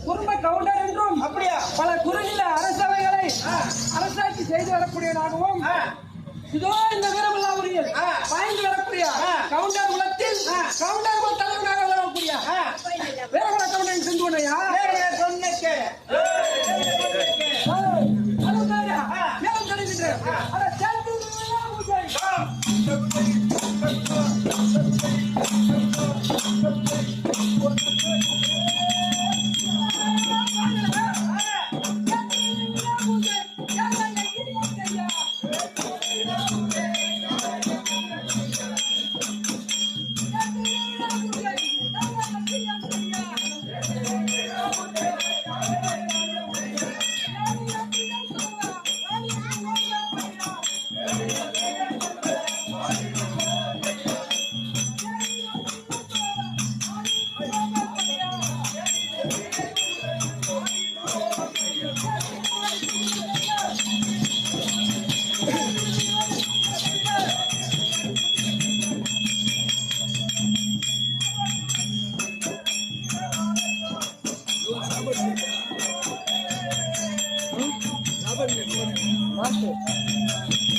குடும்ப கவுண்டர் என்றும் அப்படியா பல குறுநில அரசவைகளை அரசாட்சி செய்து வரக்கூடியவனாகவும் இதோ இந்த வீரமல்லாபுரியில் பாய்ந்து வரக்கூடிய கவுண்டர் குலத்தில் கவுண்டர் குல தலைவனாக வரக்கூடிய வீரகுல கவுண்டர் சென்று கொண்டையா சொன்னக்கு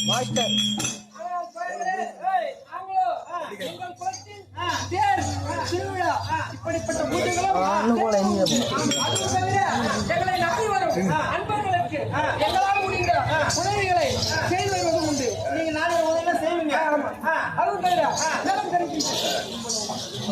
மாஸ்டர் இப்படிப்பட்ட பூஜைகளும் எங்களை நம்பி வரும் அன்பர்களுக்கு எங்களால் முடிகிற உதவிகளை செய்து வருவதும் உண்டு. நீங்க நாளை முதல்ல செய்வீங்க. அதுவும் தவிர நிலம் தெரிவிக்கும்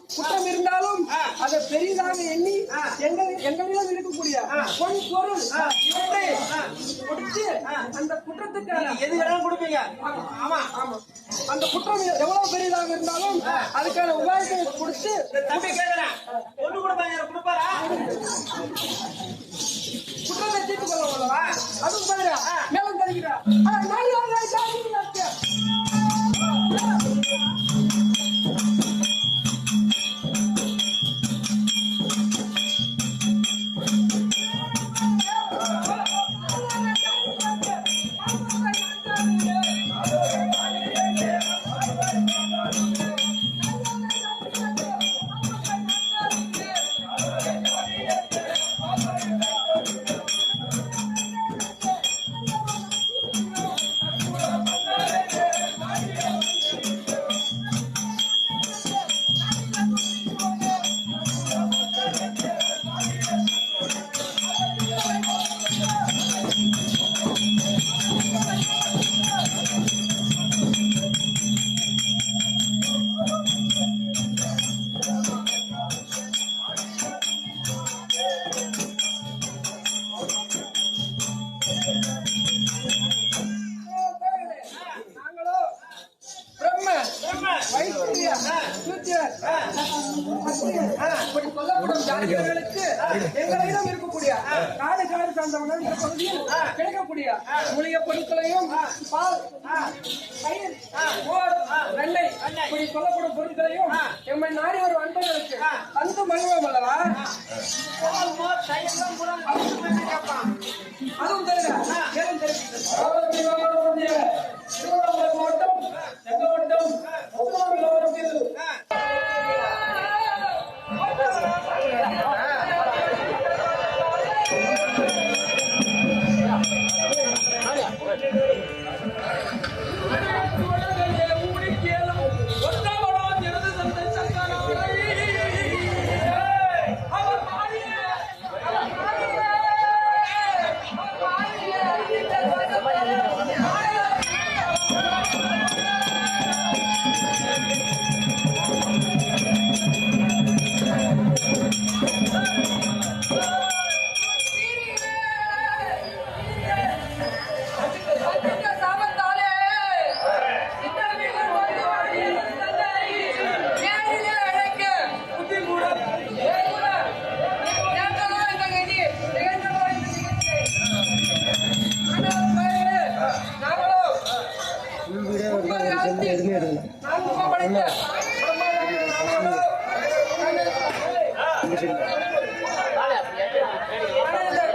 குற்றம் இருந்தாலும் அதை பெரிதாக எண்ணி எங்களிடம் இருக்கக்கூடிய பொன் பொருள் இவற்றை கொடுத்து அந்த குற்றத்துக்கு எது வேணாலும் கொடுப்பீங்க. ஆமா ஆமா அந்த குற்றம் எவ்வளவு பெரியதாக இருந்தாலும் அதுக்கான உபாயத்தை கொடுத்து தம்பி கேட்கிறேன் ஒண்ணு கொடுப்பாங்க கொடுப்பாரா குற்றத்தை தீர்த்து கொள்ள உள்ளவா அதுவும் பாரு மேலும் தருகிறார் எங்களிடம் இருக்கக்கூடிய காடு காடு சார்ந்தவர்கள் இந்த பகுதியில் கிடைக்கக்கூடிய மூலிகை பொருட்களையும் பால் பயிர் வெண்ணெய் இப்படி சொல்லப்படும் பொருட்களையும் எம்மை நாடி வரும் அன்பர்களுக்கு அந்த மகிழ்வம் அல்லவா அதுவும் தருக மேலும் மாவட்டம் செங்கோட்டம் மாவட்டத்தில்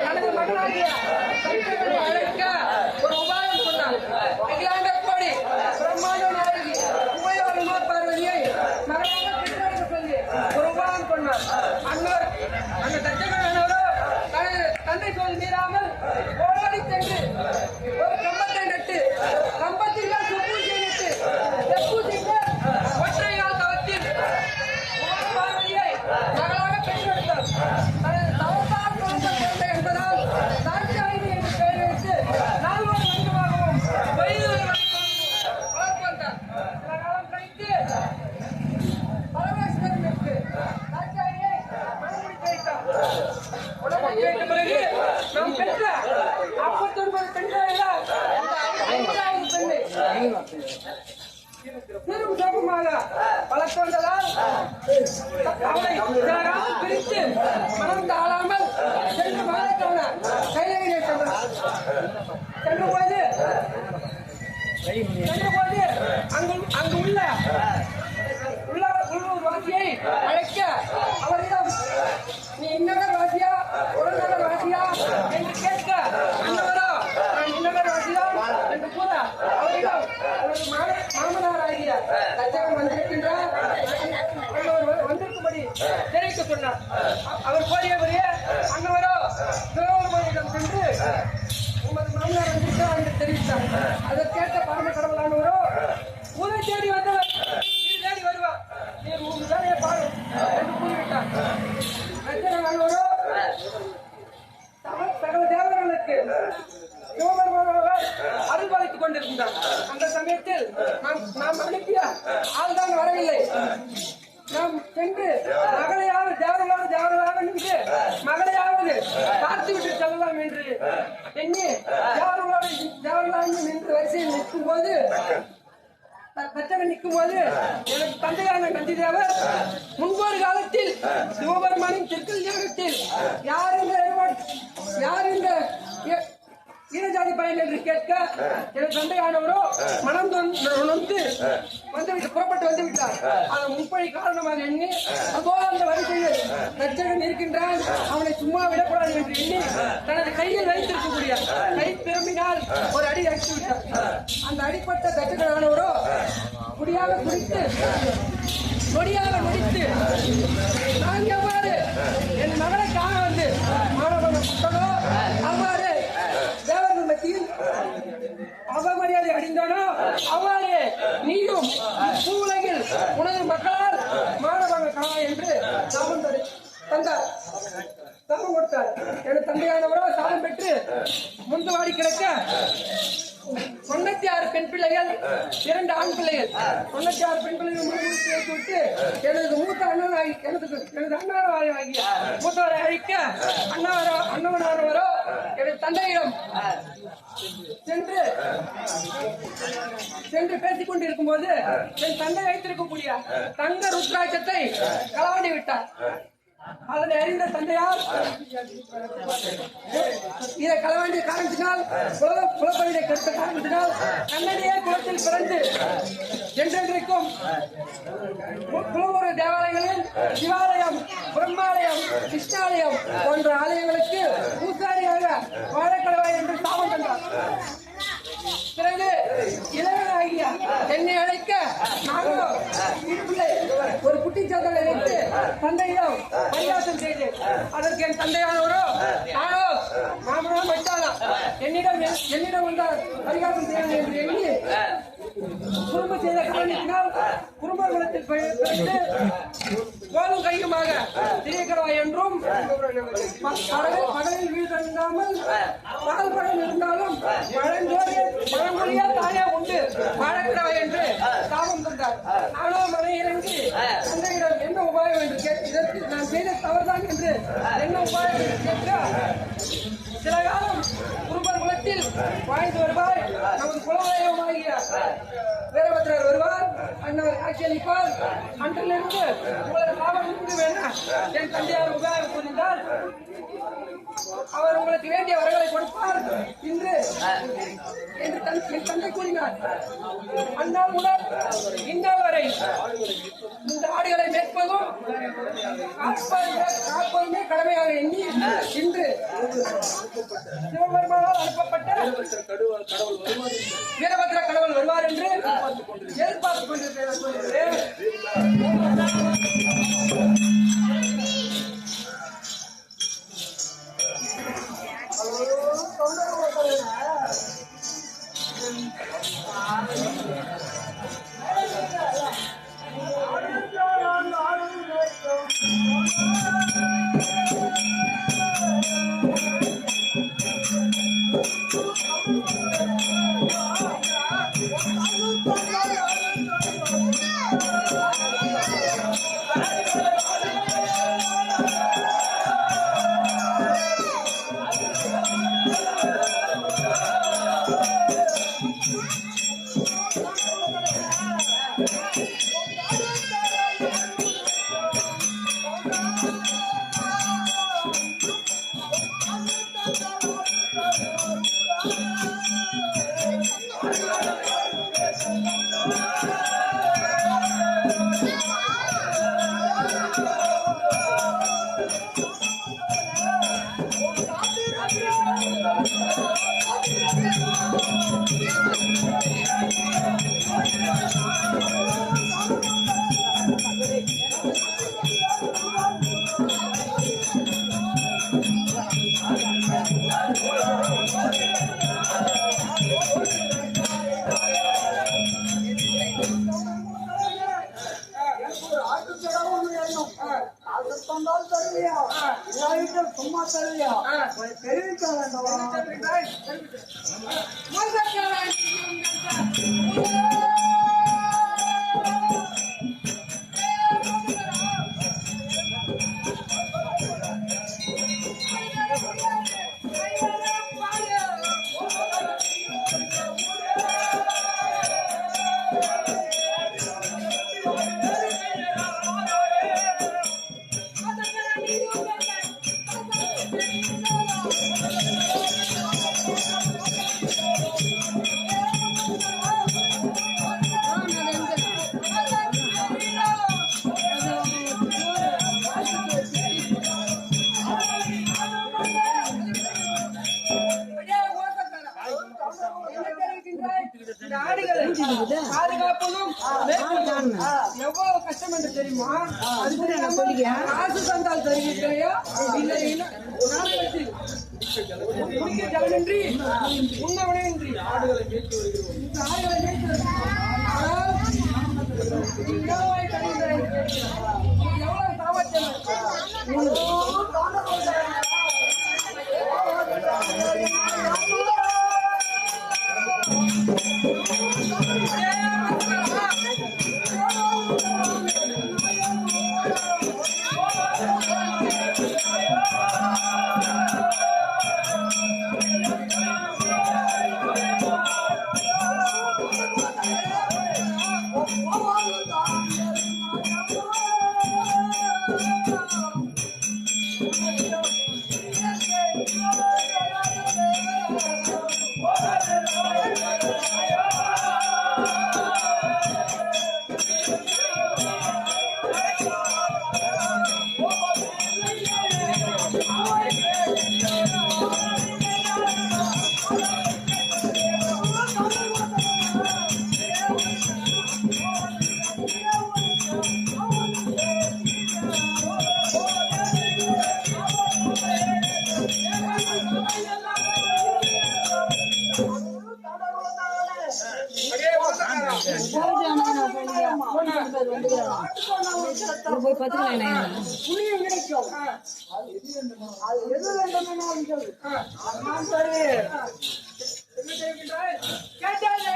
தனது மகனாகிய சங்கரனை அழைக்க ஒரு உபாயம் சொன்னார். அகிலாண்ட கோடி பிரம்மாண்ட நாயகி உமையோர் உமா பார்வதியை மகனாக பெற்றெடுக்க சொல்லி ஒரு உபாயம் சொன்னார். அந்த தச்சகரானவரோ தனது தந்தை சொல் மீறாமல் ஓடோடி சென்று ஒரு கம்பத்தை நட்டு கம்பத்தில் செப்பூசியை நட்டு செப்பூசிக்கு ஒற்றையால் தவத்தில் உமா பார்வதியை மகளாக பெற்றெடுத்தார். தனது தவத்தால் பிறந்த குழந்தை என்பதால் தாட்சாயினி என்று பெயர் வைத்து நால்வர் வங்கமாகவும் வயது வளர்த்து வந்தார். சில காலம் கழித்து பரமேஸ்வரனுக்கு தாட்சாயினியை மனமுடித்து வைத்தார். உடம்பு கேட்ட பிறகு நாம் பெற்ற 59 பெண்களில் 50வது பெண்ணை சிறும் சோகமாக வளர்த்து வந்ததால் அவளை சில காலம் பிரித்து மனம் தாழாமல் சென்று மகளைக்கான கைலையிலே சென்றார். சென்றபோது அங்கு உள்ள உள்ளூர் வாசியை அழைக்க அவரிடம் நீ இந்நகர் வாசியா உடல்நகர் வாசியா என்று கேட்க அன்னவரோ நான் இந்நகர் வாசிதான் என்று கூற அவரிடம் மாமனார் ஆகிய தச்சகன் வந்திருக்கின்றார் வந்திருக்கும்படி தெரிவிக்க சொன்னார். அவர் கோரியபடியே அன்னவரோ சிவபெருமானிடம் சென்று உமது மாமனார் வந்திருக்கிறார் என்று தெரிவித்தார். அதை கேட்ட பரம கடவுளானவரோ உதை தேடி வந்தவர் நீர் தேடி வருவார், நீர் உன் வேலையை பாரு என்று கூறிவிட்டார். தச்சகனானவரோ சகல தேவர்களுக்கு சிவபெருமானவர் அருள் பாலித்துக் கொண்டிருந்தார். அந்த சமயத்தில் நாம் அனுப்பிய ஆள்தான் வரவில்லை. நாம் சென்று மகளையாவது தேவர்களாக நின்று மகளையாவது பார்த்துவிட்டு செல்லலாம் என்று எண்ணி தேவர்களாக நின்று வரிசையில் நிற்கும் போது தச்சகன் நிற்கும் போது எனக்கு தந்தையான நந்தி தேவர் முன்பொரு காலத்தில் சிவபெருமானின் திருக்கல்யாணத்தில் யார் இந்த ஈரஜாதி பயன் என்று கேட்க எனது தந்தையானவரோ மனம் நொந்து புறப்பட்டு வந்து விட்டார். அது முப்பழி காரணமாக எண்ணி அதோ அந்த வரிசையில் தச்சகன் இருக்கின்றான், அவனை சும்மா விடக்கூடாது என்று எண்ணி தனது கையில் வைத்திருக்கக்கூடிய கை திரும்பினால் ஒரு அடி அடித்து விட்டார். அந்த அடிப்பட்ட தச்சகனானவரோ முடியாக குடித்து நொடியாக முடித்து நான் எவ்வாறு என் மகளை காண வந்து மாணவன் புத்தனோ அவ்வாறு தேவர்கள் மத்தியில் அவமரியாதை அடைந்தானோ அவ்வாறு நீயும் பூவுலகில் உனது மக்களால் மாணவர்கள் காண என்று சாபம் தந்தார். சாபம் கொடுத்தார். எனது தந்தையானவரோ சாபம் பெற்று முந்து வாடி கிடக்க 96 பெண் பிள்ளைகள் 2 ஆண் பிள்ளைகள் 96 பெண் பிள்ளைகள் விட்டு எனது மூத்த எனது அண்ணாவாகிய மூத்தவரை அழிக்க அண்ணவனானவரோ எனது தந்தையிடம் சென்று பேசிக் கொண்டிருக்கும் போது என் தந்தை வைத்திருக்கக்கூடிய தங்க ருத்ராட்சத்தை களவாடி விட்டார். அதனை அறிந்த தந்தையார் இதை களவாண்டிய காரணத்தினால் குலப்பணியை கருத்த காரணத்தினால் கண்ணடியே குலத்தில் பிறந்து என்றென்றைக்கும் குலமுறை தேவாலயங்களில் சிவாலயம், பிரம்மாலயம், கிருஷ்ணாலயம் போன்ற ஆலயங்களுக்கு பூசாரியாக வாழக்கடவாய் என்று சாபம் தந்தார். பிறகு இளைஞராகிய என்னை அழைக்க நானோ ஒரு குட்டிச்சாத்தலை வைத்து தந்தையிடம் பரிகாசம் செய்தேன். அதற்கு என் தந்தையானவரோ நானோ மாமனோ மச்சானா என்னிடம் வந்தால் பரிகாசம் செய்யணும் என்று எண்ணி குடும்ப செய்த காரணத்தினால் குடும்ப குலத்தில் பிறந்து கோலும் கையுமாக திரியக்கடவாய் என்றும் பகலில் வீடு தந்தாமல் பகல் படம் இருந்தாலும் பழமொழியா தானே உண்டு வாழக்கடவாய் என்று சாபம் தந்தார். நானோ மனை இறங்கி தந்தையிடம் என்ன உபாயம் என்று இதற்கு நான் செய்த தவறுதான் என்று என்ன உபாயம் என்று கேட்க சில காலம் குடும்ப குலத்தில் வாழ்ந்து வருவாய், நமது குலதெய்வமாகிய வீரபத்ரர் வருவார், அண்ணவர் ஆட்சியளிப்பார். அன்றிலிருந்து உங்களது பாவம் நின்று வேண்டாம். என் தந்தையார் உபயோகம் புரிந்தால் அவர் உங்களுக்கு வேண்டிய வரங்களை கொடுப்பார் என்று என் தந்தை கூறினார். அந்நாள் முதல் இந்நாள் வரை இந்த ஆடுகளை மேற்பதும் காப்பதுமே கடமையாக எண்ணி இன்று சிவபெருமானால் அனுப்பப்பட்ட வீரபத்ர கடவுள் வருவார் என்று எதிர்பார்த்துக் கொண்டிருக்கிறேன். சும்மா தருவியா தெரிவிக்க வேண்டாம். பாதுகாப்பதும் எவ்வளவு கஷ்டம் என்று தெரியுமா? காசு தந்தால் தருவீர்களையா இல்லையா? ஜலமின்றி உண்ணவனின்றி ஆடுகளை மேய்த்து வருகிறோம். எவ்வளவு சாமர்த்தியம் போய் பத்துக்கலாம் புளியும் கிடைக்கும். அது எது வேண்டுமானாலும் சரி. கேட்டால்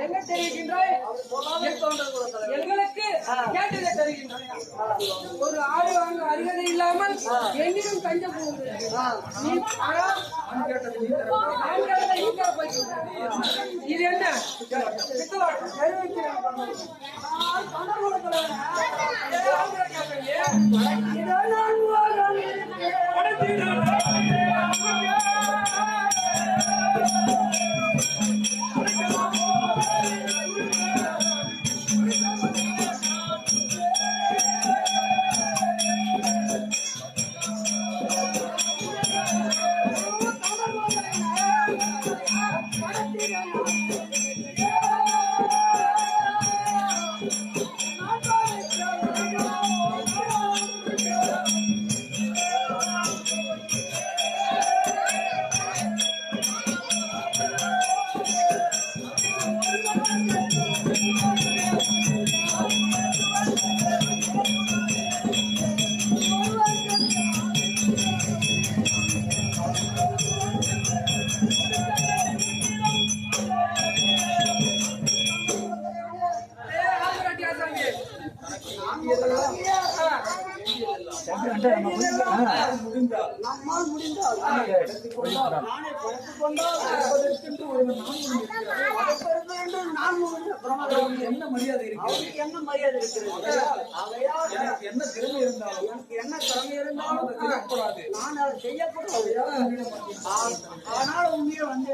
என்ன தெரிவிக்கின்றாய்? எங்களுக்கு கேட்டதை தருகின்றாய். ஒரு ஆடு வாங்க அருகதை இல்லாமல் என்னிடம் தஞ்ச போகுது. இது என்ன நம்மால் முடிந்தால் நானே படைத்துக் கொண்டால் என்ன மரியாதை இருக்கு? அவருக்கு என்ன மரியாதை இருக்கிறது? ஆகையால் எனக்கு என்ன திறமை இருந்தாலும் எனக்கு என்ன திறமை இருந்தாலும் செய்யக்கூடாது. நான் அதை செய்யக்கூடாது. ஆனால் உண்மையை வந்து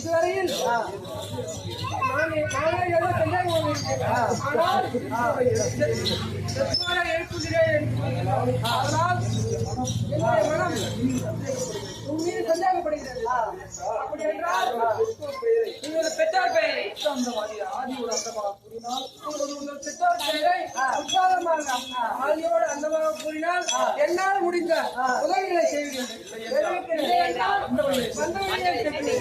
இதுவரையில் நானே ஏதோ சந்தேகம் எழுப்புகிறேன். அதனால் என்னுடைய மனம் உன் மீது சந்தேகப்படுகிறது. அப்படி என்றால் உங்களது பெற்றார் பெயரை ஆதியோட அந்தமாக கூறினால் உங்கள் பெற்றோர் பெயரை உற்சாகமாக ஆதியோடு அந்தமாக கூறினால் என்னால் முடிந்த உதவிகளை செய்கிறேன். வந்த வழியை செல்கிறேன்.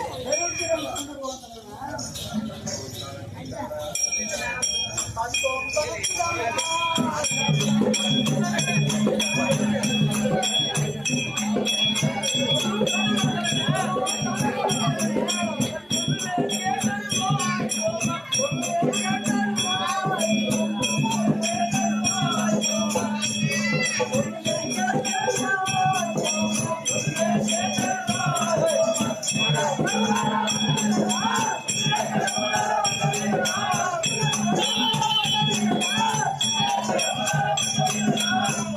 Thank you.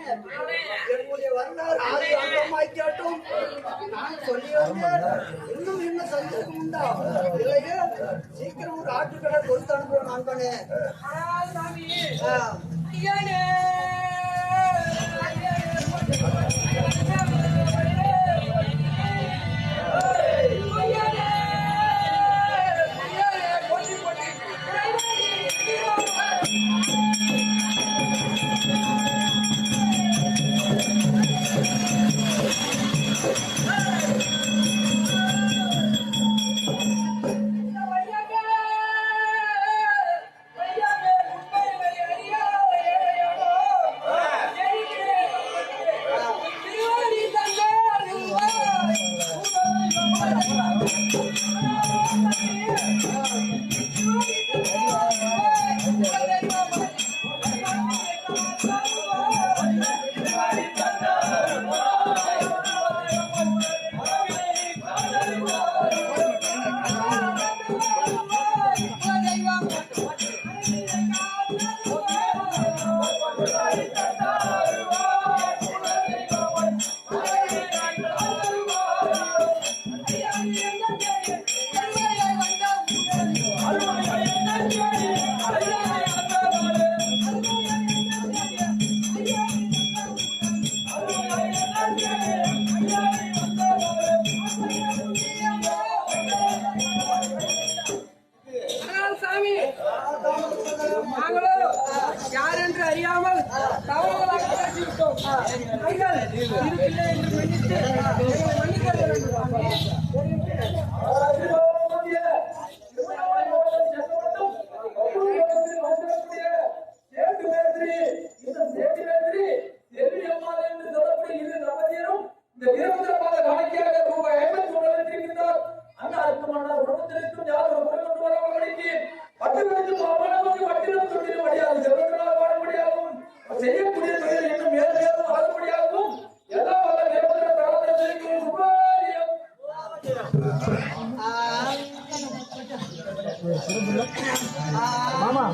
என்னுடைய வரலாறு ஆதி அங்கமாய் கேட்டும் நான் சொல்லி வந்தேன். இன்னும் என்ன சந்தேகம் உண்டா? இல்லையே, சீக்கிரம் ஒரு ஆட்டுக்கடை கொடுத்து அனுப்புறேன் நண்பனே. சாமி ஆ. ஐயனே சாமி நாங்களோ யார் என்று அறியாமல் தவறுகளாக பேசிவிட்டோம். நீங்கள் இருக்கில்லை என்று மன்னித்து எங்களை மன்னிக்க வேண்டும். செய்யக்கூடிய தொழில் இன்னும் மேலும் மேலும் வளர்ப்படியாகவும் எல்லா வல்ல தேவதை பிரார்த்தனை சுபாரியம். மாமா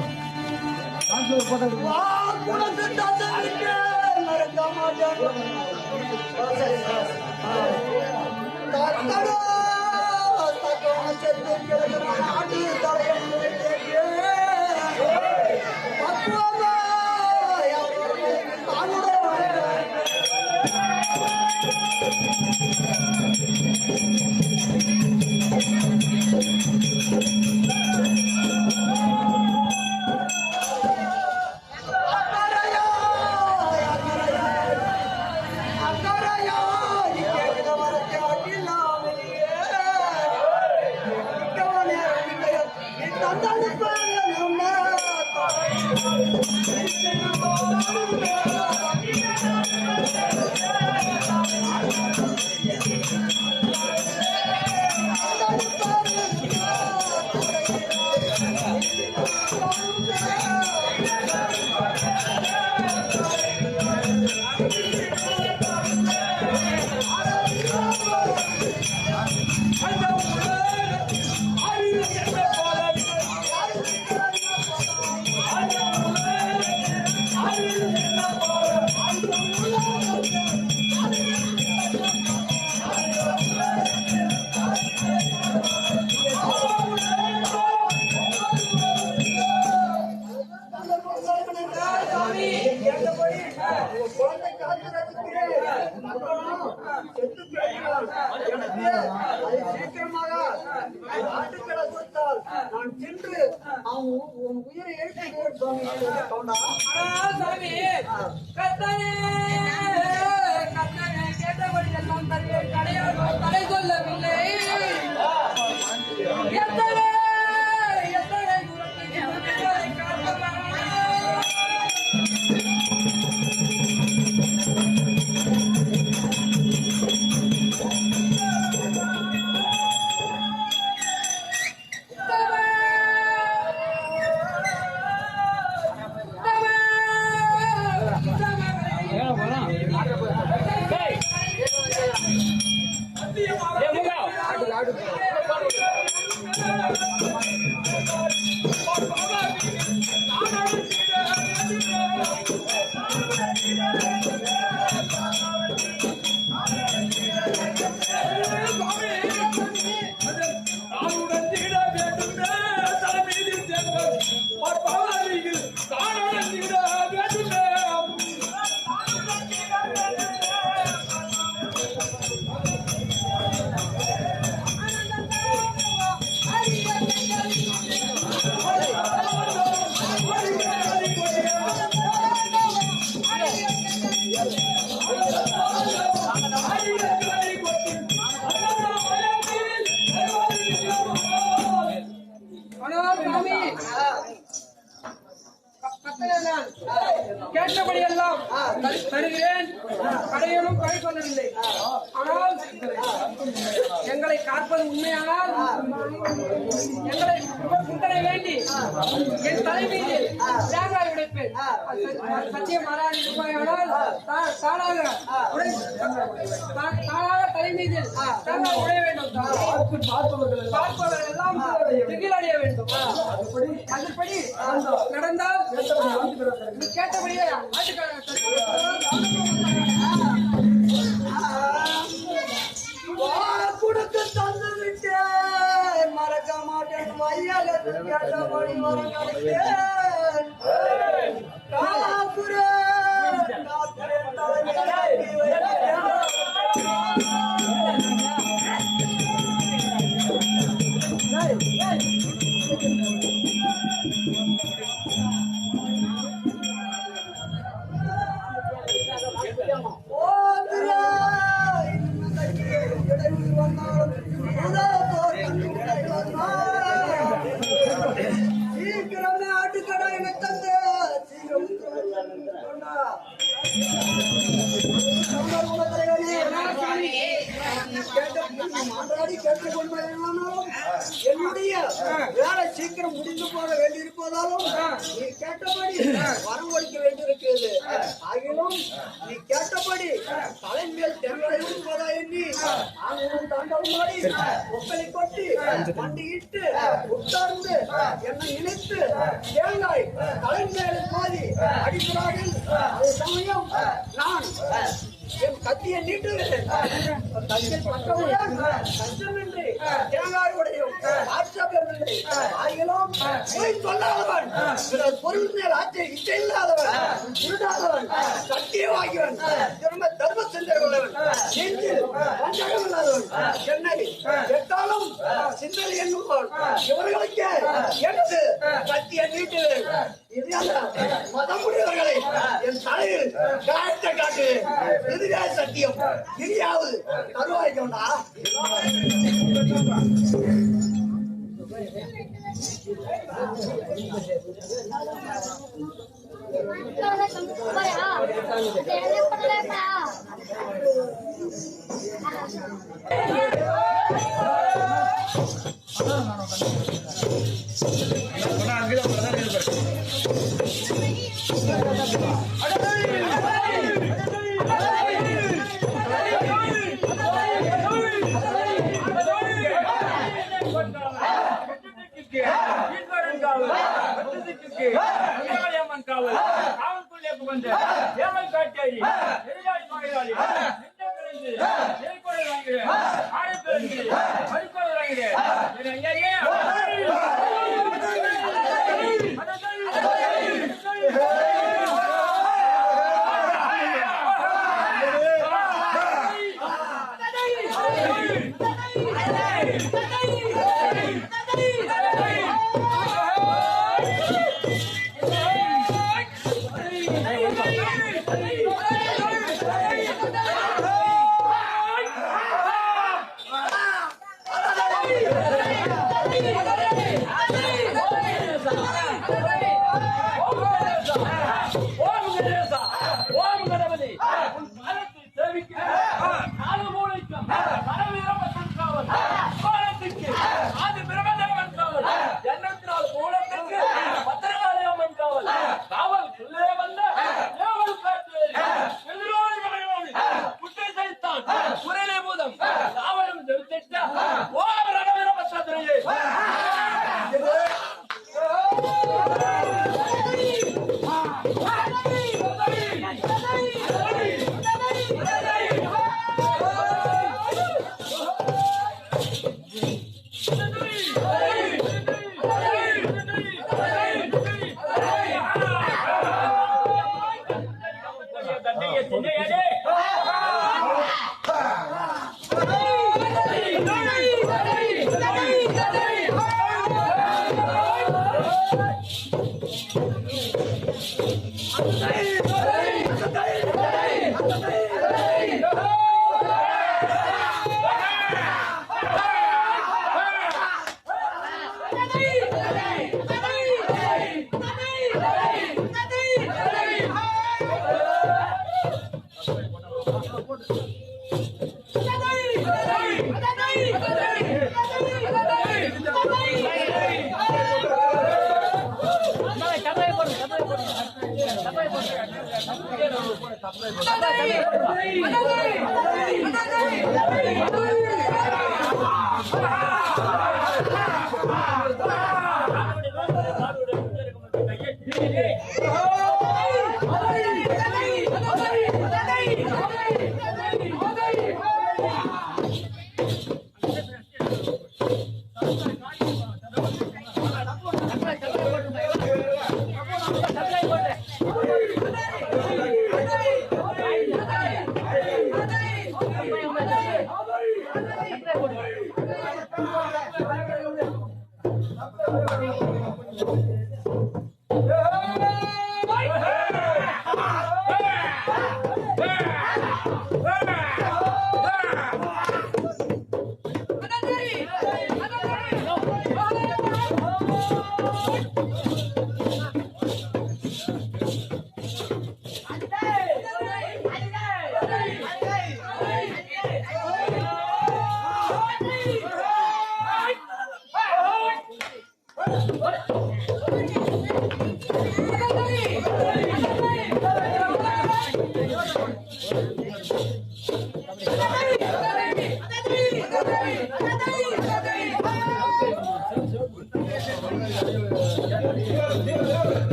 சீக்கிரமாக ஆட்டுக்கடை கொடுத்தால் நான் சென்று உன் உயிரை எழுத்து சாமி கத்தனே கத்தனே கேட்டபடி எல்லாம் தடை சொல்லவில்லை. எத்தனை எத்தனை தூரத்தில் காட்டலாம். ஆனால் சாமி கேட்டபடி எல்லாம் தருகிறேன். கடையனும் கை சொல்லவில்லை. ஆனால் எங்களை காப்பது உண்மையானால் எங்களை குண்டனை வேண்டி என் தலைமையில் தேங்காய் உடைப்பேன். சத்தியம் மாறாது இருப்பாயானால் தானாக தலைமீதில் தேங்காய் உடைய வேண்டும். பார்ப்பவர்கள் எல்லாம் திகிலடைய வேண்டும். அதுபடி நடந்தால் நீ கேட்டபடியே கொடுத்து தந்து விட்டேன், மறக்க மாட்டேன். வையகத்து கேட்டபடி வரம் கிடைத்தேன். சீக்கிரமே ஆட்டுக்கடை தந்து என்னுடைய வேலை சீக்கிரம் முடிந்து போக வேண்டியிருப்பதாலும் நீ கேட்டபடி வரம் ஒழிக்க வேண்டியிருக்கிறது. ஆகிலும் நீ கேட்டபடி தலைமையில் தெருவையும் போதா எண்ணி தாண்டவமாடி ஒப்பலை கொட்டி பண்டிகிட்டு உட்கார்ந்து என்னை நினைத்து தேங்காய் தலைமையில் பாதி அடிக்கிறார்கள். அதே சமயம் நான் என் கத்தியை நீட்டுகிறேன். கத்தியில் பட்டவுடன் கஷ்டமின்றி தேங்காயுடையும் ஆட்சேபமில்லை. ஆகிலும் போய் சொல்லாதவன், பொருள் மேல் ஆட்சி இச்சை இல்லாதவன், திருடாதவன், கத்தியை வாங்கியவன், திரும்ப தர்ம சிந்தனையுள்ளவன், நெஞ்சில் வஞ்சகம் இல்லாதவன், என்னை எட்டாலும் சிந்தனை என்னும் இவர்களுக்கு எனது கத்தியை நீட்டுகிறேன். இதனால மதமுடையவர்களை என் தலையில் காட்ட காட்டுவேன். இதுவே சத்தியம். இனியாவது கருவாய்க்கோண்டா.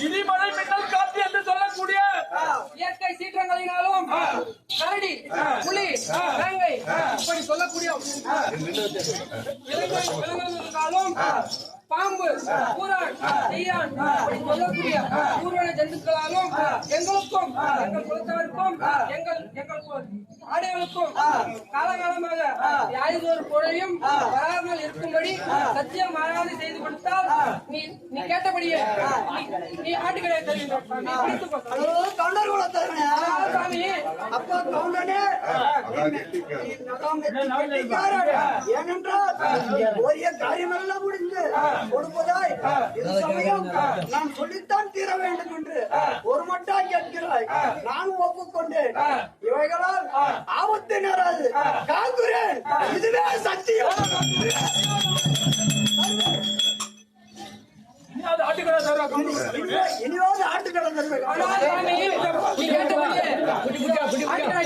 இடிமழை மின்னல் காத்து என்று சொல்லக்கூடிய இயற்கை சீற்றங்களினாலும் கரடி, புலி, வேங்கை இப்படி சொல்லக்கூடிய விலங்குகளினாலும் பாம்பு, பூரான், தீயான் இப்படி சொல்லக்கூடிய ஊர்வன ஜந்துக்களாலும் எங்களுக்கும் எங்கள் குலத்தவருக்கும் எங்கள் ஆடைகளுக்கும் காலகாலமாக யாரிதொரு பொருளையும் வராமல் இருக்கும்படி சத்தியம் மாறாது செய்து கொடுத்தால் நீ கேட்டபடியே நீ ஆட்டுக்கடை தருகின்ற தொண்டர் குலத்தவனே சாமி அப்பா கவுண்டனே ஏனென்றால் ஒரே காரியமெல்லாம் முடிந்து கொடுப்பதாய் இது சமயம் நான் சொல்லித்தான் தீர வேண்டும் என்று ஒரு மட்டாய் கேட்கிறாய் நான் ஒப்புக்கொண்டேன் இவைகளால் ஆபத்து நேராது காக்குறேன் இதுவே சத்தியம் இனியாவது ஆட்டுக்கடை தருவேன் சாமி நீ கேட்டபடியே ஆட்டுக்கடை